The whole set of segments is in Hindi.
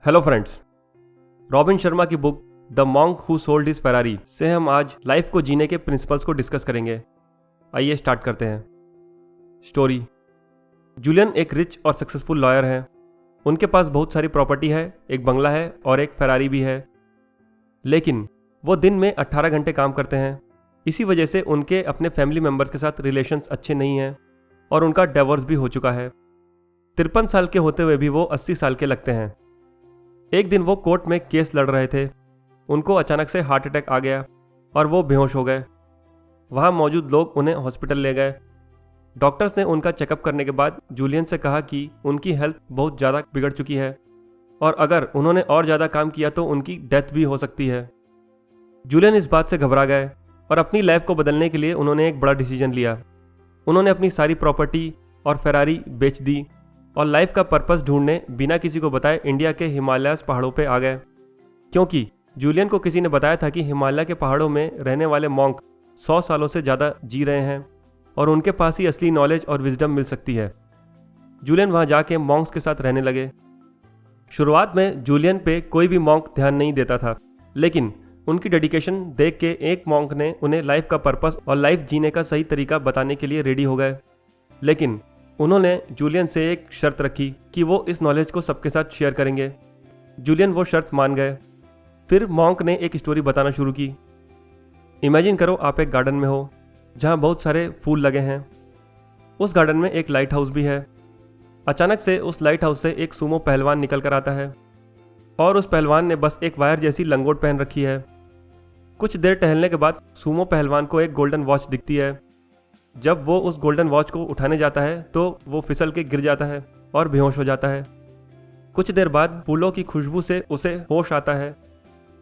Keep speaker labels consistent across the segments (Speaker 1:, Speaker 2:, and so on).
Speaker 1: हेलो फ्रेंड्स, रॉबिन शर्मा की book the monk who sold his Ferrari से हम आज लाइफ को जीने के प्रिंसिपल्स को डिस्कस करेंगे। आइए स्टार्ट करते हैं। स्टोरी। जूलियन एक रिच और सक्सेसफुल लॉयर हैं। उनके पास बहुत सारी प्रॉपर्टी है, एक बंगला है और एक फेरारी भी है। लेकिन वो दिन में 18 घंटे काम करते हैं। इसी वजह से उनके अपने फैमिली मेम्बर्स के साथ रिलेशंस अच्छे नहीं हैं और उनका डिवोर्स भी हो चुका है। 53 साल के होते हुए भी वो 80 साल के लगते हैं। एक दिन वो कोर्ट में केस लड़ रहे थे। उनको अचानक से हार्ट अटैक आ गया और वो बेहोश हो गए। वहाँ मौजूद लोग उन्हें हॉस्पिटल ले गए। डॉक्टर्स ने उनका चेकअप करने के बाद जूलियन से कहा कि उनकी हेल्थ बहुत ज़्यादा बिगड़ चुकी है और अगर उन्होंने और ज़्यादा काम किया तो उनकी डेथ भी हो सकती है। जूलियन इस बात से घबरा गए और अपनी लाइफ को बदलने के लिए उन्होंने एक बड़ा डिसीजन लिया। उन्होंने अपनी सारी प्रॉपर्टी और फेरारी बेच दी और लाइफ का पर्पस ढूंढने बिना किसी को बताए इंडिया के हिमालयस पहाड़ों पे आ गए, क्योंकि जूलियन को किसी ने बताया था कि हिमालय के पहाड़ों में रहने वाले मॉन्क 100 सालों से ज़्यादा जी रहे हैं और उनके पास ही असली नॉलेज और विजडम मिल सकती है। जूलियन वहाँ जाके मॉन्क्स के साथ रहने लगे। शुरुआत में जूलियन पे कोई भी मॉन्क ध्यान नहीं देता था, लेकिन उनकी डेडिकेशन देख के एक मॉन्क ने उन्हें लाइफ का पर्पस और लाइफ जीने का सही तरीका बताने के लिए रेडी हो गए। लेकिन उन्होंने जूलियन से एक शर्त रखी कि वो इस नॉलेज को सबके साथ शेयर करेंगे। जूलियन वो शर्त मान गए। फिर मॉन्क ने एक स्टोरी बताना शुरू की। इमेजिन करो आप एक गार्डन में हो जहाँ बहुत सारे फूल लगे हैं। उस गार्डन में एक लाइट हाउस भी है। अचानक से उस लाइट हाउस से एक सूमो पहलवान निकल कर आता है और उस पहलवान ने बस एक वायर जैसी लंगोट पहन रखी है। कुछ देर टहलने के बाद सूमो पहलवान को एक गोल्डन वॉच दिखती है। जब वो उस गोल्डन वॉच को उठाने जाता है तो वो फिसल के गिर जाता है और बेहोश हो जाता है। कुछ देर बाद फूलों की खुशबू से उसे होश आता है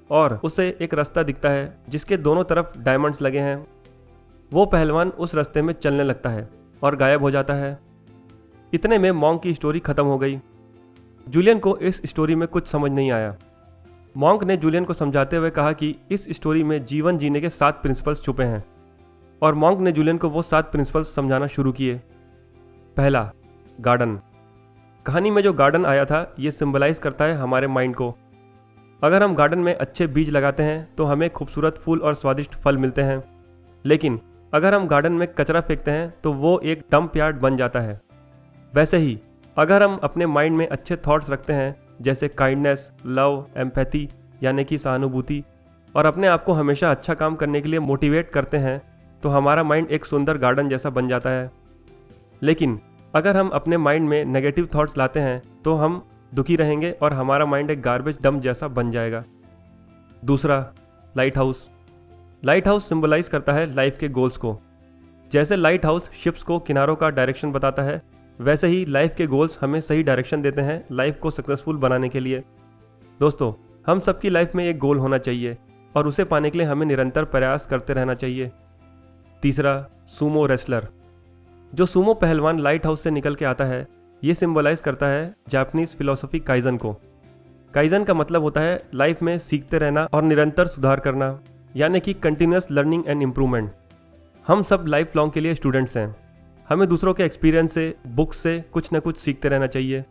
Speaker 1: और उसे एक रास्ता दिखता है जिसके दोनों तरफ डायमंड्स लगे हैं। वो पहलवान उस रास्ते में चलने लगता है और गायब हो जाता है। इतने में मॉन्क की स्टोरी खत्म हो गई। जूलियन को इस स्टोरी में कुछ समझ नहीं आया। मॉन्क ने जूलियन को समझाते हुए कहा कि इस स्टोरी में जीवन जीने के 7 प्रिंसिपल्स छुपे हैं और मॉन्क ने जूलियन को वो 7 प्रिंसिपल्स समझाना शुरू किए। पहला, गार्डन। कहानी में जो गार्डन आया था ये सिंबलाइज करता है हमारे माइंड को। अगर हम गार्डन में अच्छे बीज लगाते हैं तो हमें खूबसूरत फूल और स्वादिष्ट फल मिलते हैं, लेकिन अगर हम गार्डन में कचरा फेंकते हैं तो वो एक डंप यार्ड बन जाता है। वैसे ही अगर हम अपने माइंड में अच्छे थॉट्स रखते हैं जैसे काइंडनेस, लव, एम्पैथी यानी कि सहानुभूति, और अपने आप को हमेशा अच्छा काम करने के लिए मोटिवेट करते हैं तो हमारा माइंड एक सुंदर गार्डन जैसा बन जाता है। लेकिन अगर हम अपने माइंड में नेगेटिव थॉट्स लाते हैं तो हम दुखी रहेंगे और हमारा माइंड एक गार्बेज डंप जैसा बन जाएगा। दूसरा, light house. Light house symbolize करता है लाइफ के गोल्स को। जैसे लाइट हाउस शिप्स को किनारों का डायरेक्शन बताता है, वैसे ही लाइफ के गोल्स हमें सही डायरेक्शन देते हैं लाइफ को सक्सेसफुल बनाने के लिए। दोस्तों, हम सबकी लाइफ में एक गोल होना चाहिए और उसे पाने के लिए हमें निरंतर प्रयास करते रहना चाहिए। तीसरा, सूमो रेसलर। जो सूमो पहलवान लाइट हाउस से निकल के आता है ये सिंबलाइज करता है जापानीज फिलॉसफी काइजन को। काइजन का मतलब होता है लाइफ में सीखते रहना और निरंतर सुधार करना, यानी कि कंटिन्यूअस लर्निंग एंड इम्प्रूवमेंट। हम सब लाइफ लॉन्ग के लिए स्टूडेंट्स हैं। हमें दूसरों के एक्सपीरियंस से, बुक से कुछ न कुछ सीखते रहना चाहिए।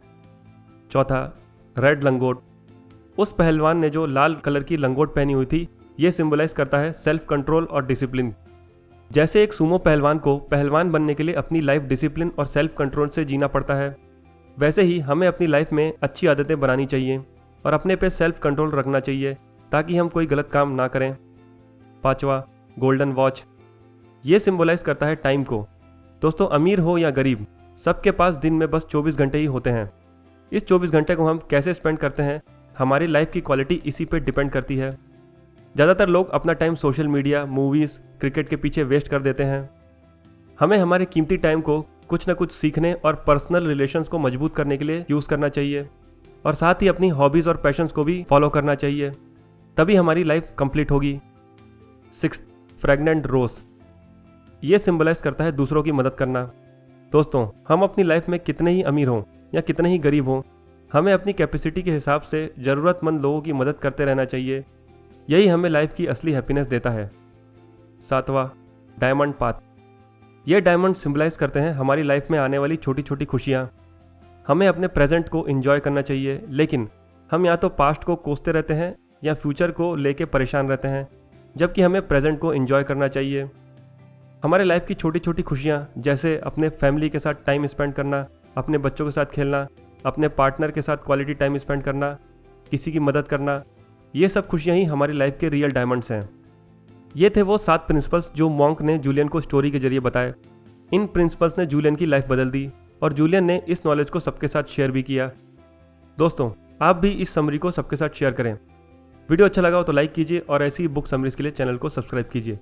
Speaker 1: चौथा, रेड लंगोट। उस पहलवान ने जो लाल कलर की लंगोट पहनी हुई थी ये सिंबलाइज करता है सेल्फ कंट्रोल और डिसिप्लिन। जैसे एक सूमो पहलवान को पहलवान बनने के लिए अपनी लाइफ डिसिप्लिन और सेल्फ कंट्रोल से जीना पड़ता है, वैसे ही हमें अपनी लाइफ में अच्छी आदतें बनानी चाहिए और अपने पे सेल्फ कंट्रोल रखना चाहिए ताकि हम कोई गलत काम ना करें। पांचवा, गोल्डन वॉच। ये सिंबलाइज करता है टाइम को। दोस्तों, अमीर हो या गरीब, सबके पास दिन में बस 24 घंटे ही होते हैं। इस 24 घंटे को हम कैसे स्पेंड करते हैं हमारी लाइफ की क्वालिटी इसी पे डिपेंड करती है। ज़्यादातर लोग अपना time social media, movies, cricket के पीछे वेस्ट कर देते हैं। हमें हमारे कीमती टाइम को कुछ न कुछ सीखने और पर्सनल रिलेशंस को मजबूत करने के लिए यूज़ करना चाहिए और साथ ही अपनी हॉबीज़ और पैशंस को भी फॉलो करना चाहिए, तभी हमारी लाइफ कंप्लीट होगी। सिक्स्थ, फ्रेगनेंट रोज। ये सिंबलाइज करता है दूसरों की मदद करना। दोस्तों, हम अपनी लाइफ में कितने ही अमीर हों या कितने ही गरीब हों, हमें अपनी कैपेसिटी के हिसाब से ज़रूरतमंद लोगों की मदद करते रहना चाहिए। यही हमें लाइफ की असली हैप्पीनेस देता है। सातवां, डायमंड पाथ। ये डायमंड सिंबलाइज करते हैं हमारी लाइफ में आने वाली छोटी छोटी खुशियाँ। हमें अपने प्रेजेंट को एंजॉय करना चाहिए, लेकिन हम या तो पास्ट को कोसते रहते हैं या फ्यूचर को लेके परेशान रहते हैं, जबकि हमें प्रेजेंट को एंजॉय करना चाहिए। हमारे लाइफ की छोटी छोटी खुशियाँ, जैसे अपने फैमिली के साथ टाइम स्पेंड करना, अपने बच्चों के साथ खेलना, अपने पार्टनर के साथ क्वालिटी टाइम स्पेंड करना, किसी की मदद करना, ये सब खुशियाँ ही हमारी लाइफ के रियल डायमंड्स हैं। ये थे वो 7 प्रिंसिपल्स जो मॉन्क ने जूलियन को स्टोरी के जरिए बताए। इन प्रिंसिपल्स ने जूलियन की लाइफ बदल दी और जूलियन ने इस नॉलेज को सबके साथ शेयर भी किया। दोस्तों, आप भी इस समरी को सबके साथ शेयर करें। वीडियो अच्छा लगा हो तो लाइक कीजिए और ऐसी बुक समरीज के लिए चैनल को सब्सक्राइब कीजिए।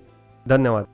Speaker 1: धन्यवाद।